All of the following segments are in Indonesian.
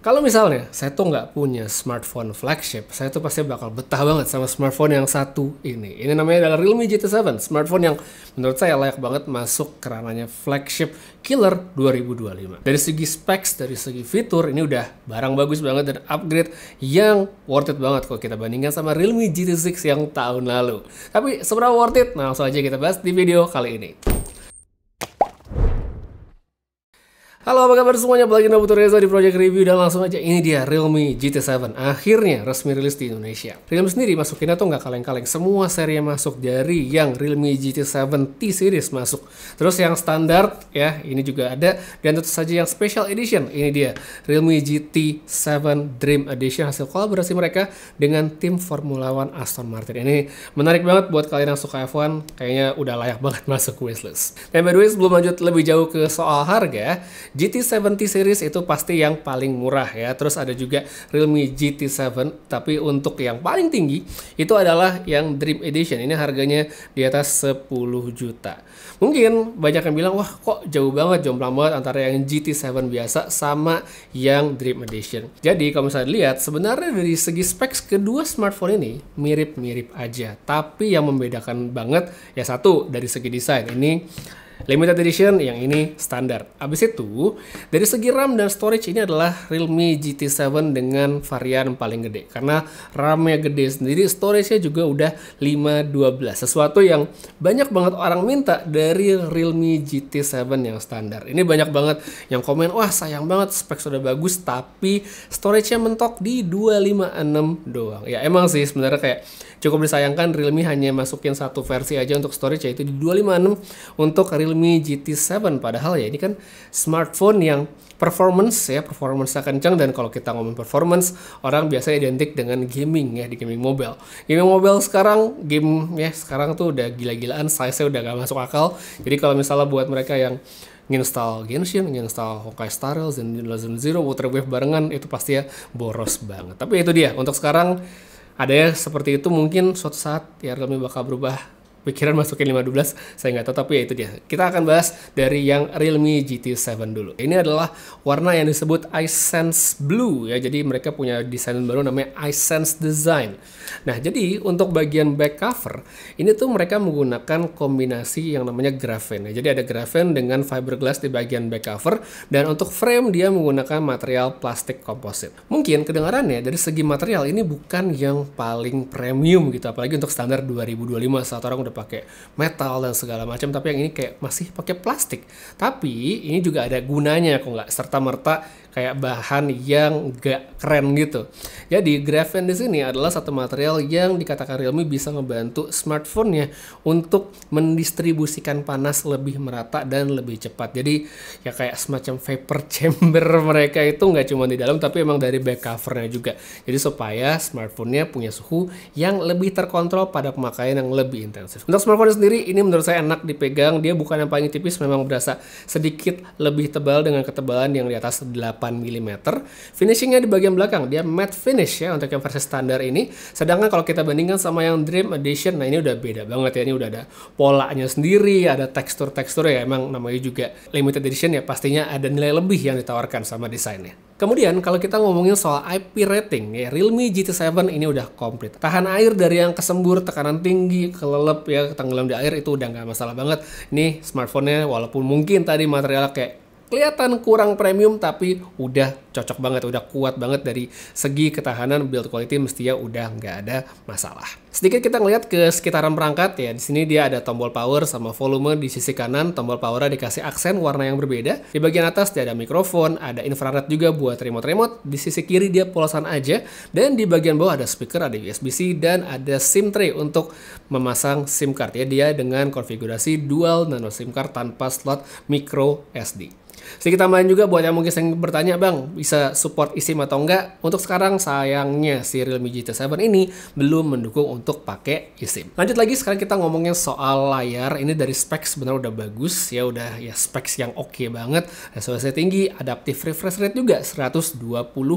Kalau misalnya saya tuh nggak punya smartphone flagship, saya tuh pasti bakal betah banget sama smartphone yang satu ini. Ini namanya adalah Realme GT7, smartphone yang menurut saya layak banget masuk ke ranahnya flagship killer 2025. Dari segi specs, dari segi fitur, ini udah barang bagus banget dan upgrade yang worth it banget kalau kita bandingkan sama Realme GT6 yang tahun lalu. Tapi seberapa worth it? Nah, langsung aja kita bahas di video kali ini. Halo, apa kabar semuanya? Balik lagi Reza di Project Review dan langsung aja ini dia Realme GT7 akhirnya resmi rilis di Indonesia. Realme sendiri masukinnya tuh nggak kaleng-kaleng, semua seri yang masuk dari yang Realme GT7 T series masuk. Terus yang standar ya ini juga ada dan tentu saja yang special edition ini dia Realme GT7 Dream Edition hasil kolaborasi mereka dengan tim Formula One Aston Martin. Ini menarik banget buat kalian yang suka F1, kayaknya udah layak banget masuk wishlist. Dan by the way sebelum lanjut lebih jauh ke soal harga, GT7 series itu pasti yang paling murah ya. Terus ada juga Realme GT7, tapi untuk yang paling tinggi itu adalah yang Dream Edition. Ini harganya di atas 10 juta. Mungkin banyak yang bilang, wah kok jauh banget, jomplang banget antara yang GT7 biasa sama yang Dream Edition. Jadi kalau misalnya dilihat, sebenarnya dari segi specs kedua smartphone ini mirip-mirip aja. Tapi yang membedakan banget ya satu dari segi desain. Ini limited edition, yang ini standar. Abis itu, dari segi RAM dan storage ini adalah Realme GT7 dengan varian paling gede. Karena RAM-nya gede sendiri, storage-nya juga udah 512. Sesuatu yang banyak banget orang minta dari Realme GT7 yang standar. Ini banyak banget yang komen, wah sayang banget spek sudah bagus, tapi storage-nya mentok di 256 doang. Ya emang sih sebenarnya kayak cukup disayangkan Realme hanya masukin satu versi aja untuk storage, yaitu di 256 untuk Realme GT7. Padahal ya ini kan smartphone yang performance-nya kencang, dan kalau kita ngomong performance, orang biasanya identik dengan gaming ya, di gaming mobile. Gaming mobile sekarang, game ya sekarang tuh udah gila-gilaan, size-nya udah gak masuk akal. Jadi kalau misalnya buat mereka yang nginstal Genshin, nginstal Honkai Star Rail, dan Legend Zero, Water Wave barengan, itu pasti ya boros banget. Tapi itu dia, untuk sekarang ada ya seperti itu. Mungkin suatu saat ya Realme bakal berubah pikiran masukin 512, saya nggak tahu, tapi ya itu dia. Kita akan bahas dari yang Realme GT7 dulu. Ini adalah warna yang disebut iSense Blue ya, jadi mereka punya desain baru namanya iSense Design. Nah, jadi untuk bagian back cover, ini tuh mereka menggunakan kombinasi yang namanya graphene. Jadi ada graphene dengan fiberglass di bagian back cover, dan untuk frame dia menggunakan material plastik komposit. Mungkin kedengarannya dari segi material ini bukan yang paling premium gitu, apalagi untuk standar 2025 saat orang udah pakai metal dan segala macam, tapi yang ini kayak masih pakai plastik. Tapi ini juga ada gunanya kok, nggak serta-merta kayak bahan yang gak keren gitu. Jadi graphene di sini adalah satu material yang dikatakan Realme bisa ngebantu smartphone-nya untuk mendistribusikan panas lebih merata dan lebih cepat. Jadi ya kayak semacam vapor chamber mereka itu nggak cuma di dalam, tapi emang dari back cover-nya juga. Jadi supaya smartphone-nya punya suhu yang lebih terkontrol pada pemakaian yang lebih intensif. Untuk smartphone sendiri ini menurut saya enak dipegang. Dia bukan yang paling tipis, memang berasa sedikit lebih tebal dengan ketebalan yang di atas 8 mm. Finishingnya di bagian belakang dia matte finish ya untuk yang versi standar ini. Sedangkan kalau kita bandingkan sama yang Dream Edition, nah ini udah beda banget ya. Ini udah ada polanya sendiri, ada tekstur-tekstur ya. Emang namanya juga limited edition ya, pastinya ada nilai lebih yang ditawarkan sama desainnya. Kemudian kalau kita ngomongin soal IP rating ya, Realme GT7 ini udah komplit. Tahan air dari yang kesembur, tekanan tinggi, kelelep ya, tenggelam di air, itu udah nggak masalah banget. Ini smartphone-nya walaupun mungkin tadi materialnya kayak kelihatan kurang premium, tapi udah cocok banget, udah kuat banget dari segi ketahanan, build quality mestinya udah nggak ada masalah. Sedikit kita ngeliat ke sekitaran perangkat ya, di sini dia ada tombol power sama volume di sisi kanan. Tombol powernya dikasih aksen warna yang berbeda. Di bagian atas dia ada mikrofon, ada infrared juga buat remote. Di sisi kiri dia polosan aja, dan di bagian bawah ada speaker, ada USB-C, dan ada SIM tray untuk memasang SIM card ya. Dia dengan konfigurasi dual nano SIM card tanpa slot micro SD. Sedikit tambahan juga buat yang mungkin sering bertanya, bang bisa support eSIM atau enggak? Untuk sekarang sayangnya si Realme GT7 ini belum mendukung untuk pakai eSIM. Lanjut lagi, sekarang kita ngomongin soal layar. Ini dari specs sebenarnya udah bagus ya, udah ya specs yang oke banget. Resolusi tinggi, adaptive refresh rate juga 120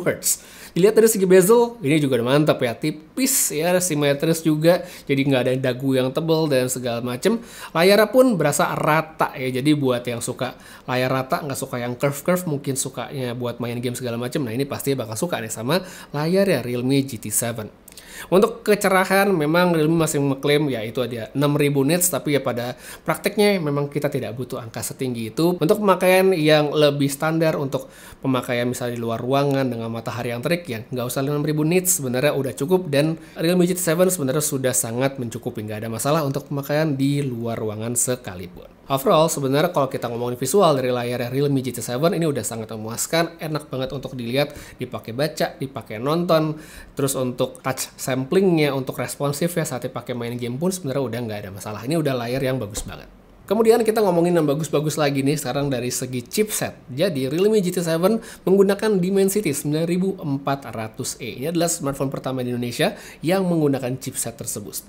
Hz. Dilihat dari segi bezel, ini juga udah mantap ya, tipis ya, simetris juga, jadi nggak ada dagu yang tebel dan segala macem. Layarnya pun berasa rata ya, jadi buat yang suka layar rata nggak nggak suka yang curve-curve, mungkin sukanya buat main game segala macam, nah ini pasti bakal suka nih sama layar ya Realme GT7. Untuk kecerahan memang Realme masih mengklaim ya itu ada 6000 nits, tapi ya pada prakteknya memang kita tidak butuh angka setinggi itu. Untuk pemakaian yang lebih standar, untuk pemakaian misalnya di luar ruangan dengan matahari yang terik ya nggak usah 6000 nits, sebenarnya udah cukup, dan Realme GT7 sebenarnya sudah sangat mencukupi, nggak ada masalah untuk pemakaian di luar ruangan sekalipun. Overall, sebenarnya kalau kita ngomongin visual dari layar Realme GT7 ini udah sangat memuaskan, enak banget untuk dilihat, dipakai baca, dipakai nonton, terus untuk touch samplingnya, untuk responsif ya saat dipakai main game pun sebenarnya udah nggak ada masalah. Ini udah layar yang bagus banget. Kemudian kita ngomongin yang bagus-bagus lagi nih sekarang dari segi chipset. Jadi Realme GT7 menggunakan Dimensity 9400E. Ini adalah smartphone pertama di Indonesia yang menggunakan chipset tersebut.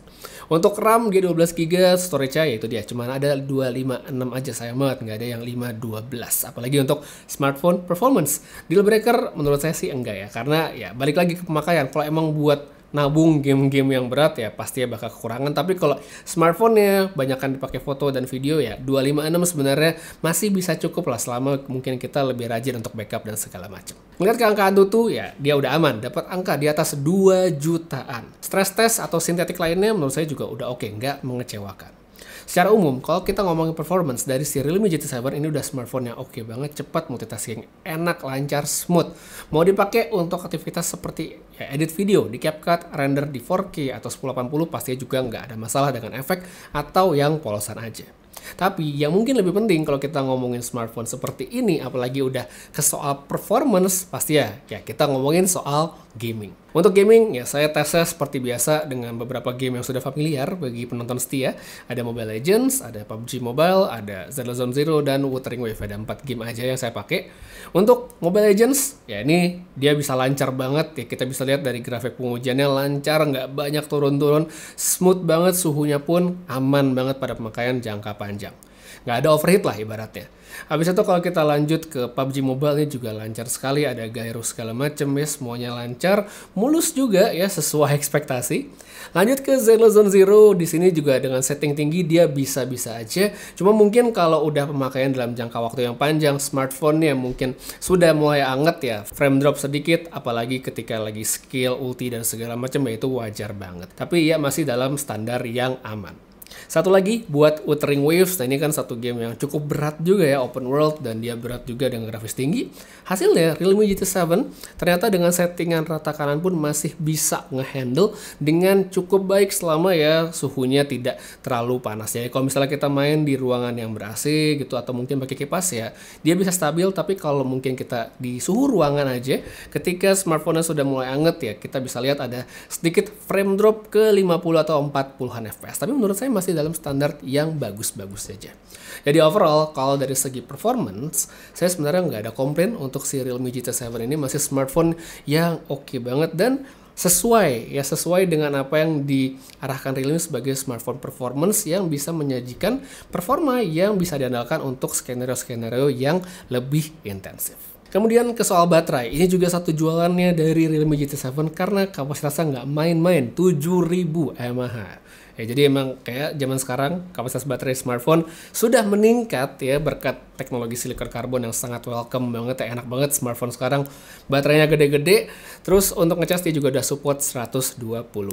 Untuk RAM dia 12GB, storage-nya yaitu dia cuma ada 256 aja, sayang banget nggak ada yang 512. Apalagi untuk smartphone performance. Deal breaker menurut saya sih enggak ya, karena ya balik lagi ke pemakaian. Kalau emang buat nabung game-game yang berat ya pasti ya bakal kekurangan, tapi kalau smartphone-nya banyakkan dipakai foto dan video ya 256 sebenarnya masih bisa cukup lah, selama mungkin kita lebih rajin untuk backup dan segala macam. Melihat ke angka Antutu ya dia udah aman, dapat angka di atas 2 jutaan. Stress test atau sintetik lainnya menurut saya juga udah oke, nggak mengecewakan. Secara umum, kalau kita ngomongin performance dari si Realme GT7 ini udah smartphone yang oke banget, cepat, multitasking, enak, lancar, smooth. Mau dipakai untuk aktivitas seperti ya, edit video di CapCut, render di 4K atau 1080 pastinya juga nggak ada masalah dengan efek atau yang polosan aja. Tapi yang mungkin lebih penting kalau kita ngomongin smartphone seperti ini, apalagi udah ke soal performance, pasti ya kita ngomongin soal gaming. Untuk gaming ya saya tesnya seperti biasa dengan beberapa game yang sudah familiar bagi penonton setia. Ada Mobile Legends, ada PUBG Mobile, ada Zone Zero, dan Wuthering Waves. Ada 4 game aja yang saya pakai. Untuk Mobile Legends ya ini dia bisa lancar banget ya, kita bisa lihat dari grafik pengujiannya lancar, nggak banyak turun-turun, smooth banget, suhunya pun aman banget pada pemakaian jangka panjang. Nggak ada overheat lah ibaratnya. Habis itu kalau kita lanjut ke PUBG Mobile, ini juga lancar sekali, ada gyro segala macam ya, semuanya lancar, mulus juga ya sesuai ekspektasi. Lanjut ke Zone Zero, di sini juga dengan setting tinggi dia bisa-bisa aja. Cuma mungkin kalau udah pemakaian dalam jangka waktu yang panjang, smartphone-nya mungkin sudah mulai anget ya, frame drop sedikit, apalagi ketika lagi skill, ulti dan segala macam ya itu wajar banget. Tapi ya masih dalam standar yang aman. Satu lagi buat Wuthering Waves, nah ini kan satu game yang cukup berat juga ya, open world, dan dia berat juga dengan grafis tinggi. Hasilnya Realme GT7 ternyata dengan settingan rata kanan pun masih bisa ngehandle dengan cukup baik selama ya suhunya tidak terlalu panas ya. Kalau misalnya kita main di ruangan yang ber-AC gitu atau mungkin pakai kipas ya, dia bisa stabil, tapi kalau mungkin kita di suhu ruangan aja, ketika smartphone-nya sudah mulai anget ya, kita bisa lihat ada sedikit frame drop ke 50 atau 40-an fps. Tapi menurut saya masih dalam standar yang bagus-bagus saja. Jadi overall, kalau dari segi performance, saya sebenarnya nggak ada komplain untuk si Realme GT7 ini, masih smartphone yang oke banget dan sesuai dengan apa yang diarahkan Realme sebagai smartphone performance yang bisa menyajikan performa yang bisa diandalkan untuk skenario-skenario yang lebih intensif. Kemudian ke soal baterai, ini juga satu jualannya dari Realme GT7 karena kapasitasnya nggak main-main, 7000 mAh. Ya, jadi emang kayak zaman sekarang kapasitas baterai smartphone sudah meningkat ya berkat teknologi silikon karbon yang sangat welcome banget ya, enak banget smartphone sekarang baterainya gede-gede. Terus untuk ngecas dia juga udah support 120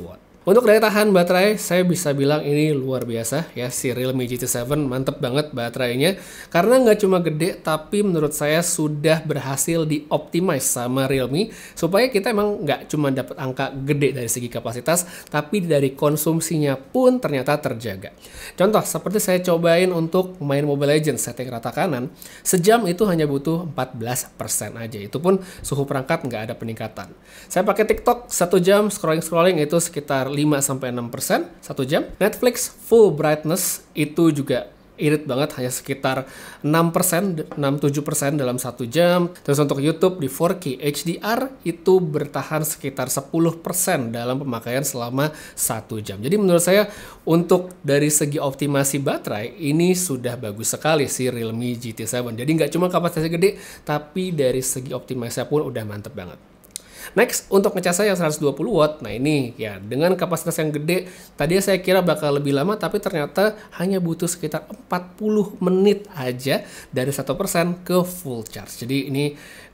watt. Untuk daya tahan baterai, saya bisa bilang ini luar biasa ya, si Realme GT7 mantep banget baterainya. Karena nggak cuma gede, tapi menurut saya sudah berhasil di-optimize sama Realme, supaya kita emang nggak cuma dapat angka gede dari segi kapasitas, tapi dari konsumsinya pun ternyata terjaga. Contoh, seperti saya cobain untuk main Mobile Legends setting rata kanan, sejam itu hanya butuh 14% aja. Itu pun suhu perangkat nggak ada peningkatan. Saya pakai TikTok 1 jam, scrolling itu sekitar 5-6% 1 jam. Netflix full brightness itu juga irit banget, hanya sekitar 6-7% dalam 1 jam. Terus untuk YouTube di 4K HDR itu bertahan sekitar 10% dalam pemakaian selama 1 jam. Jadi menurut saya untuk dari segi optimasi baterai ini sudah bagus sekali si Realme GT7. Jadi nggak cuma kapasitasnya gede, tapi dari segi optimasinya pun udah mantep banget. Next, untuk ngecasnya yang 120 watt, nah ini ya dengan kapasitas yang gede, tadinya saya kira bakal lebih lama, tapi ternyata hanya butuh sekitar 40 menit aja dari 1% ke full charge. Jadi ini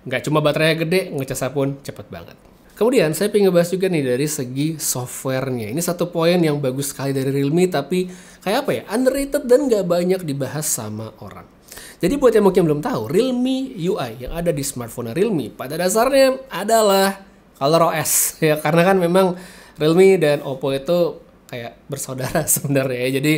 nggak cuma baterainya gede, ngecasnya pun cepet banget. Kemudian saya pengen ngebahas juga nih dari segi softwarenya. Ini satu poin yang bagus sekali dari Realme, tapi kayak apa ya, underrated dan nggak banyak dibahas sama orang. Jadi buat yang mungkin belum tahu, Realme UI yang ada di smartphone Realme pada dasarnya adalah ColorOS ya, karena kan memang Realme dan Oppo itu kayak bersaudara sebenarnya ya. Jadi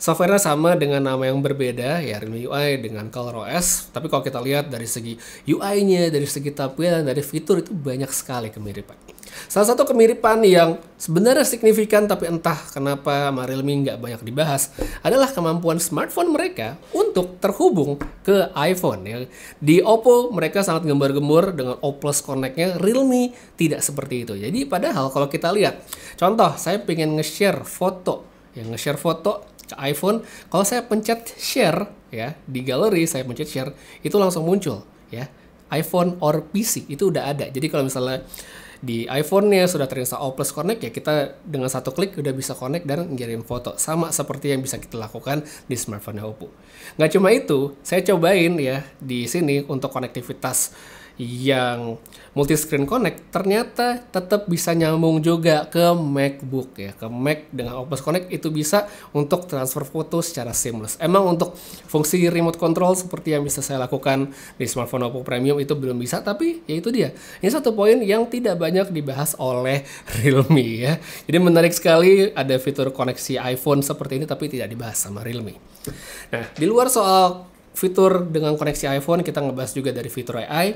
softwarenya sama dengan nama yang berbeda ya, Realme UI dengan ColorOS. Tapi kalau kita lihat dari segi UI-nya, dari segi tampilan, dari fitur itu banyak sekali kemiripan. Salah satu kemiripan yang sebenarnya signifikan tapi entah kenapa sama Realme nggak banyak dibahas adalah kemampuan smartphone mereka untuk terhubung ke iPhone ya. Di Oppo mereka sangat gembar-gembor dengan O+ Connect-nya, Realme tidak seperti itu. Jadi padahal kalau kita lihat, contoh saya pengen nge-share foto, nge-share foto ke iPhone, kalau saya pencet share ya di galeri, saya pencet share, itu langsung muncul ya, iPhone or PC itu udah ada. Jadi kalau misalnya di iPhone-nya sudah terinstall O+ Connect ya, kita dengan satu klik udah bisa connect dan ngirim foto. Sama seperti yang bisa kita lakukan di smartphone Oppo. Nggak cuma itu, saya cobain ya di sini untuk konektivitas yang multi screen connect, ternyata tetap bisa nyambung juga ke MacBook ya, ke Mac dengan O+ Connect itu bisa untuk transfer foto secara seamless. Emang untuk fungsi remote control seperti yang bisa saya lakukan di smartphone Oppo Premium itu belum bisa, tapi ya itu dia. Ini satu poin yang tidak banyak dibahas oleh Realme ya. Jadi menarik sekali ada fitur koneksi iPhone seperti ini tapi tidak dibahas sama Realme. Nah, di luar soal fitur dengan koneksi iPhone, kita ngebahas juga dari fitur AI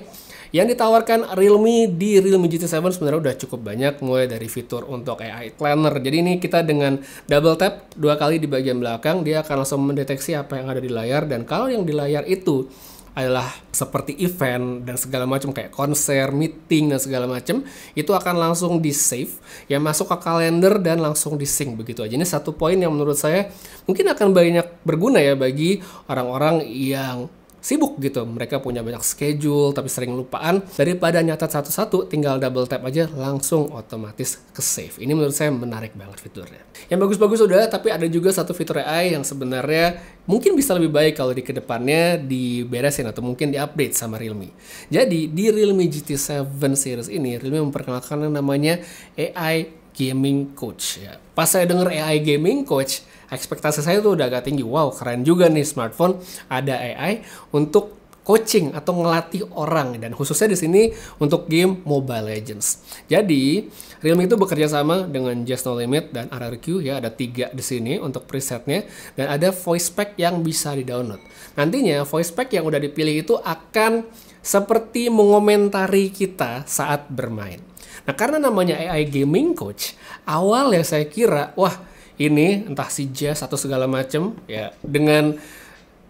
yang ditawarkan Realme di Realme GT7 sebenarnya udah cukup banyak, mulai dari fitur untuk AI Planner. Jadi ini kita dengan double tap 2 kali di bagian belakang, dia akan langsung mendeteksi apa yang ada di layar, dan kalau yang di layar itu adalah seperti event dan segala macam kayak konser, meeting dan segala macam, itu akan langsung di save ya, masuk ke kalender dan langsung di sync begitu aja. Ini satu poin yang menurut saya mungkin akan banyak berguna ya bagi orang-orang yang sibuk gitu, mereka punya banyak schedule tapi sering lupaan, daripada nyatat satu-satu tinggal double tap aja langsung otomatis ke save. Ini menurut saya menarik banget fiturnya. Yang bagus-bagus udah, tapi ada juga satu fitur AI yang sebenarnya mungkin bisa lebih baik kalau di kedepannya diberesin atau mungkin diupdate sama Realme. Jadi di Realme GT7 series ini Realme memperkenalkan yang namanya AI Gaming Coach ya. Pas saya denger AI Gaming Coach, ekspektasi saya tuh udah agak tinggi. Wow, keren juga nih smartphone ada AI untuk coaching atau ngelatih orang, dan khususnya di sini untuk game Mobile Legends. Jadi Realme itu bekerja sama dengan Just No Limit dan RRQ ya, ada 3 di sini untuk presetnya, dan ada voice pack yang bisa di-download. Nantinya voice pack yang udah dipilih itu akan seperti mengomentari kita saat bermain. Nah, karena namanya AI Gaming Coach, awal ya saya kira, wah ini entah si Jazz atau segala macem ya, dengan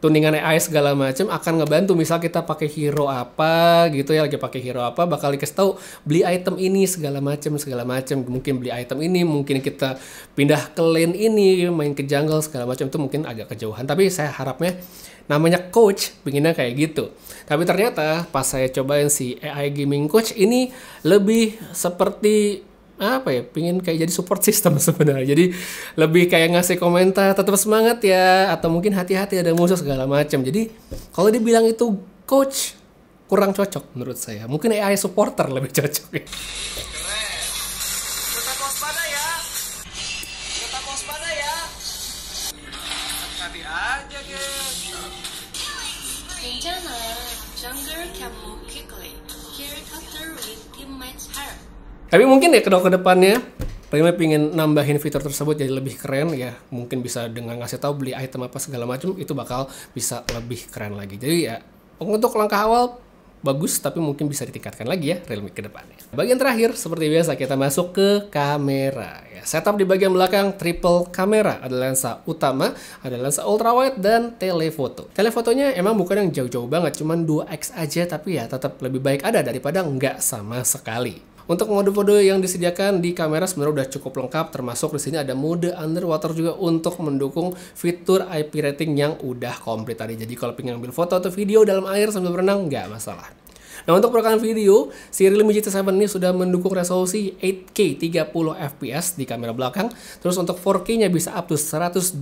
tuningan AI segala macem akan ngebantu. Misal kita pakai hero apa gitu ya, lagi pakai hero apa, bakal dikasih tahu beli item ini segala macem. Mungkin beli item ini, mungkin kita pindah ke lane ini, main ke jungle segala macam, itu mungkin agak kejauhan. Tapi saya harapnya namanya coach, pinginnya kayak gitu. Tapi ternyata pas saya cobain si AI Gaming Coach ini lebih seperti apa ya, pingin kayak jadi support system sebenarnya. Jadi lebih kayak ngasih komentar, tetap semangat ya, atau mungkin hati-hati ada musuh segala macam. Jadi kalau dibilang itu coach kurang cocok menurut saya. Mungkin AI supporter lebih cocok ya. Keren. Tetap waspada ya. Tetap waspada ya. Hati aja, guys. 괜찮아. Jungle can move quickly. Helicopter with teammates help. Tapi mungkin ya kedepannya Realme pengen nambahin fitur tersebut jadi lebih keren ya. Mungkin bisa dengan ngasih tahu beli item apa segala macam, itu bakal bisa lebih keren lagi. Jadi ya untuk langkah awal bagus, tapi mungkin bisa ditingkatkan lagi ya Realme ke depannya. Bagian terakhir seperti biasa kita masuk ke kamera ya. Setup di bagian belakang triple kamera, ada lensa utama, ada lensa ultrawide dan telefoto. Telefotonya emang bukan yang jauh-jauh banget, cuman 2x aja, tapi ya tetap lebih baik ada daripada nggak sama sekali. Untuk mode-mode yang disediakan di kamera sebenarnya udah cukup lengkap, termasuk di sini ada mode underwater juga untuk mendukung fitur IP rating yang udah komplit tadi. Jadi kalau pengen ambil foto atau video dalam air sambil berenang nggak masalah. Nah, untuk perekaman video, si Realme GT7 ini sudah mendukung resolusi 8K 30 fps di kamera belakang. Terus untuk 4K-nya bisa up to 120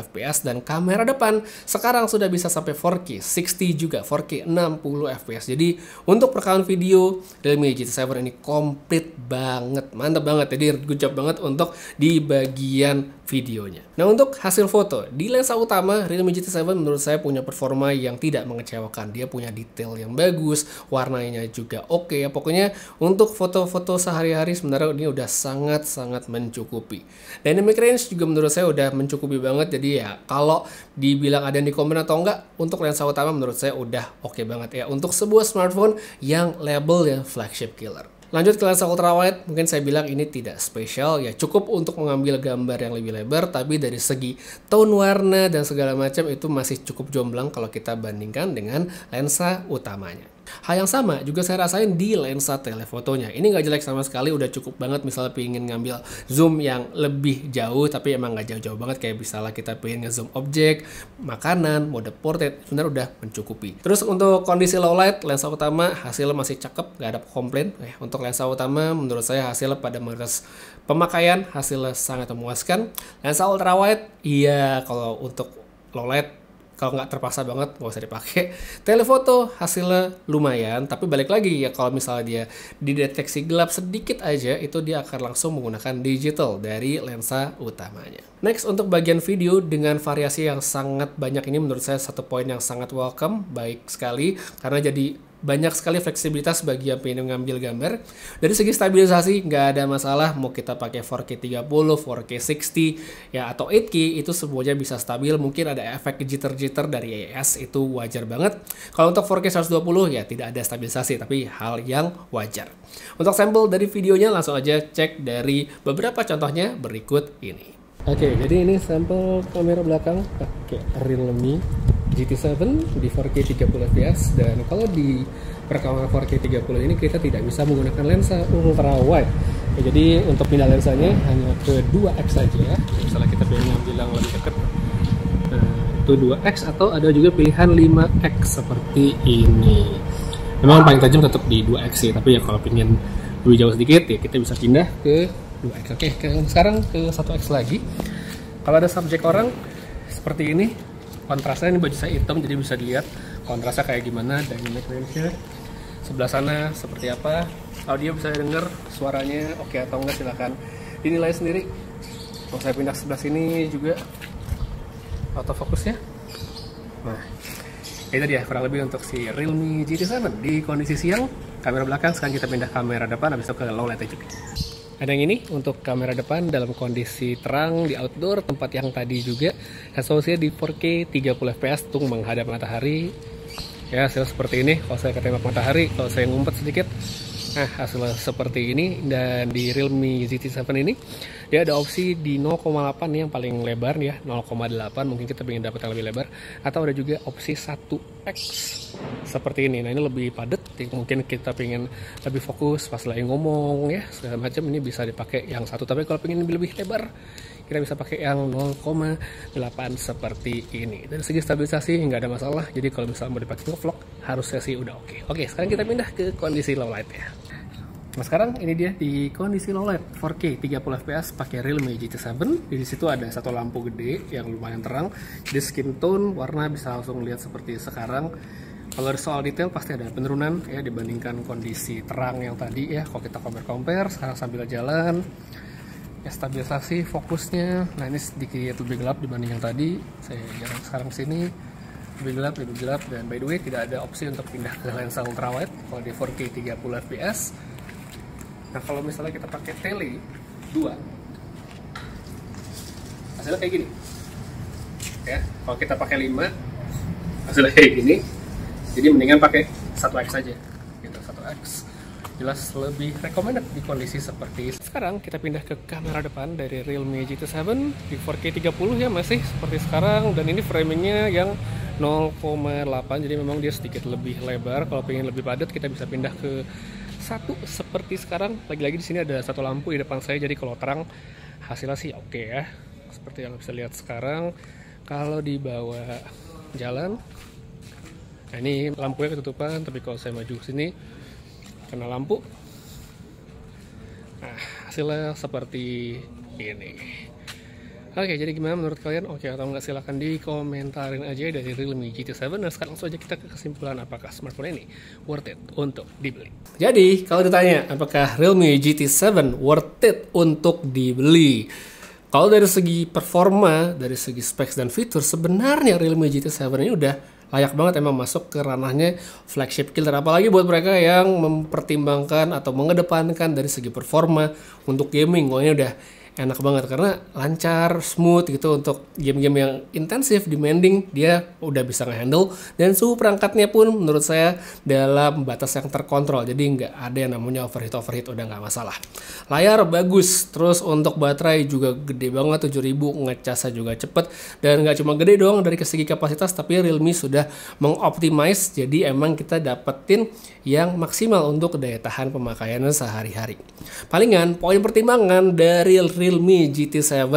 fps, dan kamera depan sekarang sudah bisa sampai 4K 60 juga, 4K 60 fps. Jadi untuk perekaman video, Realme GT7 ini komplit banget, mantap banget. Jadi good job banget untuk di bagian videonya. Nah, untuk hasil foto di lensa utama, Realme GT7 menurut saya punya performa yang tidak mengecewakan. Dia punya detail yang bagus, warnanya juga oke ya. Pokoknya untuk foto-foto sehari-hari sebenarnya ini udah sangat-sangat mencukupi. Dynamic range juga menurut saya udah mencukupi banget. Jadi ya kalau dibilang ada yang di komen atau enggak, untuk lensa utama menurut saya udah oke banget ya untuk sebuah smartphone yang label yang flagship killer. Lanjut ke lensa ultrawide, mungkin saya bilang ini tidak spesial ya, cukup untuk mengambil gambar yang lebih lebar, tapi dari segi tone warna dan segala macam itu masih cukup jomplang kalau kita bandingkan dengan lensa utamanya. Hal yang sama juga saya rasain di lensa telefotonya. Ini nggak jelek sama sekali, udah cukup banget misalnya pengen ngambil zoom yang lebih jauh, tapi emang nggak jauh-jauh banget, kayak misalnya kita pengen nge-zoom objek, makanan, mode portrait, sebenarnya udah mencukupi. Terus untuk kondisi low light, lensa utama hasilnya masih cakep, nggak ada komplain. Untuk lensa utama menurut saya hasilnya pada menurut pemakaian hasilnya sangat memuaskan. Lensa ultrawide, iya kalau untuk low light kalau nggak terpaksa banget nggak usah dipakai. Telefoto hasilnya lumayan, tapi balik lagi ya, kalau misalnya dia dideteksi gelap sedikit aja, itu dia akan langsung menggunakan digital dari lensa utamanya. Next, untuk bagian video dengan variasi yang sangat banyak, ini menurut saya satu poin yang sangat welcome, baik sekali, karena jadi banyak sekali fleksibilitas bagi yang pengen ngambil gambar. Dari segi stabilisasi nggak ada masalah, mau kita pakai 4K 30, 4K 60 ya atau 8K, itu semuanya bisa stabil. Mungkin ada efek jitter-jitter dari AES, itu wajar banget. Kalau untuk 4K 120 ya tidak ada stabilisasi, tapi hal yang wajar. Untuk sampel dari videonya langsung aja cek dari beberapa contohnya berikut ini. Oke, jadi ini sampel kamera belakang pakai Realme GT7 di 4K 30 fps, dan kalau di perekaman 4K 30 ini kita tidak bisa menggunakan lensa ultra wide ya, jadi untuk pindah lensanya hanya ke 2x saja. Misalnya kita pengen ngambil yang lebih dekat, itu 2x, atau ada juga pilihan 5x seperti ini. Memang paling tajam tetap di 2x sih, tapi ya kalau pengen lebih jauh sedikit ya kita bisa pindah ke 2x. Oke, sekarang ke 1x lagi. Kalau ada subjek orang seperti ini, kontrasnya, ini baju saya hitam jadi bisa dilihat kontrasnya kayak gimana, dynamic range-nya sebelah sana seperti apa, audio bisa denger suaranya oke atau enggak, silahkan dinilai sendiri. Kalau saya pindah sebelah sini juga autofocusnya. Nah, itu dia kurang lebih untuk si Realme GT7 di kondisi siang, kamera belakang. Sekarang kita pindah kamera depan, habis itu ke low light juga. Ada yang ini untuk kamera depan dalam kondisi terang di outdoor, tempat yang tadi juga resolusinya di 4K 30 fps untuk menghadap matahari. Ya, hasil seperti ini. Kalau saya ketembak matahari, kalau saya ngumpet sedikit, nah hasilnya seperti ini. Dan di Realme GT7 ini dia ada opsi di 0,8 nih yang paling lebar ya, 0,8 mungkin kita ingin dapat yang lebih lebar, atau ada juga opsi 1x seperti ini. Nah, ini lebih padat, mungkin kita pengen lebih fokus pas lagi ngomong ya segala macam, ini bisa dipakai yang satu. Tapi kalau pengen lebih lebar, kita bisa pakai yang 0,8 seperti ini. Dari segi stabilisasi nggak ada masalah, jadi kalau misalnya mau dipakai vlog harusnya sih udah oke. Oke, sekarang kita pindah ke kondisi low light ya. Nah, sekarang ini dia di kondisi low light 4K 30 fps pakai Realme GT7. Di situ ada satu lampu gede yang lumayan terang, jadi skin tone warna bisa langsung lihat seperti sekarang. Kalau soal detail pasti ada penurunan ya dibandingkan kondisi terang yang tadi ya. Kalau kita compare sekarang sambil jalan ya, stabilisasi fokusnya, nah ini sedikit lebih gelap dibanding yang tadi. Saya jalan sekarang sini lebih gelap, dan by the way tidak ada opsi untuk pindah ke lensa ultrawide kalau di 4K 30 fps. Nah, kalau misalnya kita pakai tele 2, hasilnya kayak gini ya. Kalau kita pakai 5, hasilnya kayak gini. Jadi mendingan pakai 1x saja gitu, 1x jelas lebih recommended di kondisi seperti ini. Sekarang kita pindah ke kamera depan dari Realme GT7 di 4K 30 ya, masih seperti sekarang, dan ini framingnya yang 0,8, jadi memang dia sedikit lebih lebar. Kalau pengen lebih padat kita bisa pindah ke 1 seperti sekarang. Lagi-lagi di sini ada satu lampu di depan saya, jadi kalau terang hasilnya sih oke ya, seperti yang bisa lihat sekarang. Kalau dibawa jalan Nah, ini lampunya ketutupan, tapi kalau saya maju ke sini kena lampu. Nah, hasilnya seperti ini. Oke, jadi gimana menurut kalian? Oke atau enggak, silahkan dikomentarin aja dari Realme GT7. Nah, sekarang langsung aja kita ke kesimpulan apakah smartphone ini worth it untuk dibeli. Jadi, kalau ditanya apakah Realme GT7 worth it untuk dibeli? Kalau dari segi performa, dari segi specs dan fitur, sebenarnya Realme GT7 ini udah layak banget emang masuk ke ranahnya flagship killer. Apalagi buat mereka yang mempertimbangkan atau mengedepankan dari segi performa untuk gaming. Wah, ini udah enak banget karena lancar, smooth gitu untuk game-game yang intensif, demanding, dia udah bisa ngehandle. Dan suhu perangkatnya pun menurut saya dalam batas yang terkontrol, jadi nggak ada yang namanya overheat, udah nggak masalah. Layar bagus, terus untuk baterai juga gede banget, 7000, ngecasnya juga cepet. Dan nggak cuma gede doang dari segi kapasitas, tapi Realme sudah mengoptimize, jadi emang kita dapetin yang maksimal untuk daya tahan pemakaiannya sehari-hari. Palingan poin pertimbangan dari Realme GT7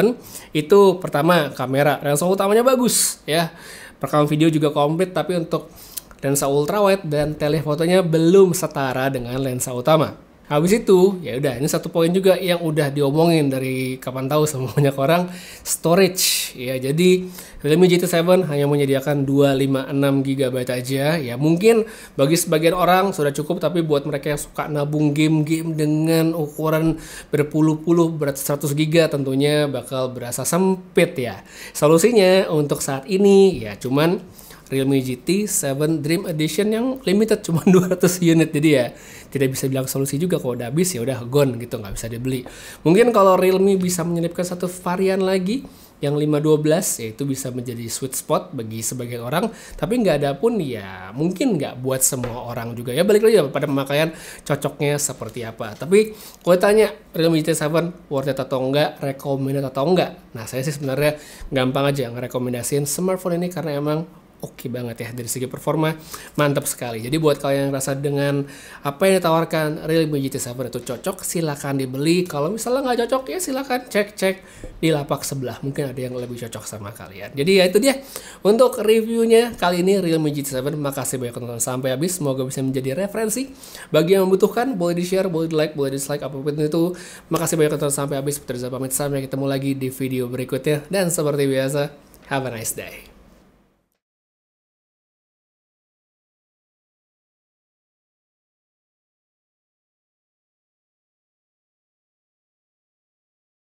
itu pertama kamera, lensa utamanya bagus ya, perekam video juga komplit, tapi untuk lensa ultrawide dan telefotonya belum setara dengan lensa utama. Habis itu ya udah, ini satu poin juga yang udah diomongin dari kapan tahu sama banyak orang, storage ya. Jadi Realme GT7 hanya menyediakan 256 GB aja ya. Mungkin bagi sebagian orang sudah cukup, tapi buat mereka yang suka nabung game-game dengan ukuran berpuluh-puluh, berat 100 GB tentunya bakal berasa sempit ya. Solusinya untuk saat ini ya cuman Realme GT7 Dream Edition yang limited cuma 200 unit, jadi ya tidak bisa bilang solusi juga. Kalau udah habis ya udah gone gitu, nggak bisa dibeli. Mungkin kalau Realme bisa menyelipkan satu varian lagi yang 512, yaitu bisa menjadi sweet spot bagi sebagian orang, tapi nggak ada pun ya mungkin nggak buat semua orang juga ya. Balik lagi pada pemakaian cocoknya seperti apa. Tapi kalau tanya Realme GT7 worth it atau enggak, recommended atau enggak, nah saya sih sebenarnya gampang aja ngerekomendasiin smartphone ini karena emang oke banget ya dari segi performa, mantap sekali. Jadi buat kalian yang rasa dengan apa yang ditawarkan Realme GT7 itu cocok, silakan dibeli. Kalau misalnya nggak cocok ya silakan cek di lapak sebelah, mungkin ada yang lebih cocok sama kalian. Jadi ya itu dia untuk reviewnya kali ini Realme GT7. Makasih banyak nonton sampai habis, semoga bisa menjadi referensi bagi yang membutuhkan. Boleh di share, boleh di like, boleh dislike, apapun itu. Makasih banyak nonton sampai habis. Putra pamit, sampai ketemu lagi di video berikutnya, dan seperti biasa, have a nice day.